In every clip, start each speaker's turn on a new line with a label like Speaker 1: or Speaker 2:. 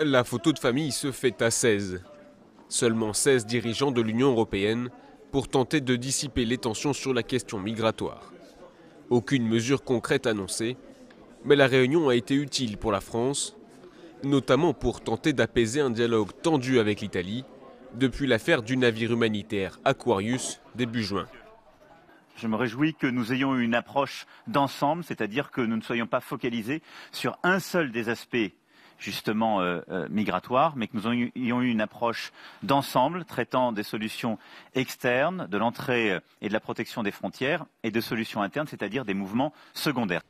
Speaker 1: La photo de famille se fait à 16. Seulement 16 dirigeants de l'Union européenne pour tenter de dissiper les tensions sur la question migratoire. Aucune mesure concrète annoncée, mais la réunion a été utile pour la France, notamment pour tenter d'apaiser un dialogue tendu avec l'Italie depuis l'affaire du navire humanitaire Aquarius début juin.
Speaker 2: Je me réjouis que nous ayons eu une approche d'ensemble, c'est-à-dire que nous ne soyons pas focalisés sur un seul des aspects justement migratoires, mais que nous ayons eu une approche d'ensemble traitant des solutions externes, de l'entrée et de la protection des frontières, et de solutions internes, c'est-à-dire des mouvements secondaires.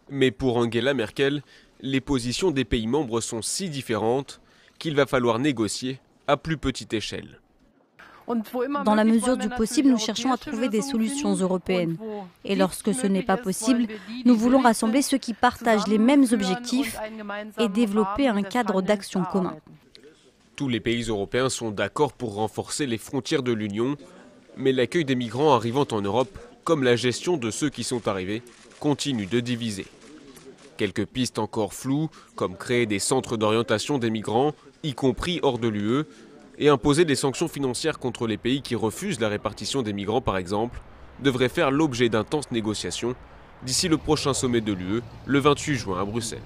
Speaker 1: Mais pour Angela Merkel, les positions des pays membres sont si différentes qu'il va falloir négocier à plus petite échelle.
Speaker 3: Dans la mesure du possible, nous cherchons à trouver des solutions européennes. Et lorsque ce n'est pas possible, nous voulons rassembler ceux qui partagent les mêmes objectifs et développer un cadre d'action commun.
Speaker 1: Tous les pays européens sont d'accord pour renforcer les frontières de l'Union, mais l'accueil des migrants arrivant en Europe, comme la gestion de ceux qui sont arrivés, continue de diviser. Quelques pistes encore floues, comme créer des centres d'orientation des migrants, y compris hors de l'UE, et imposer des sanctions financières contre les pays qui refusent la répartition des migrants par exemple, devraient faire l'objet d'intenses négociations d'ici le prochain sommet de l'UE, le 28 juin à Bruxelles.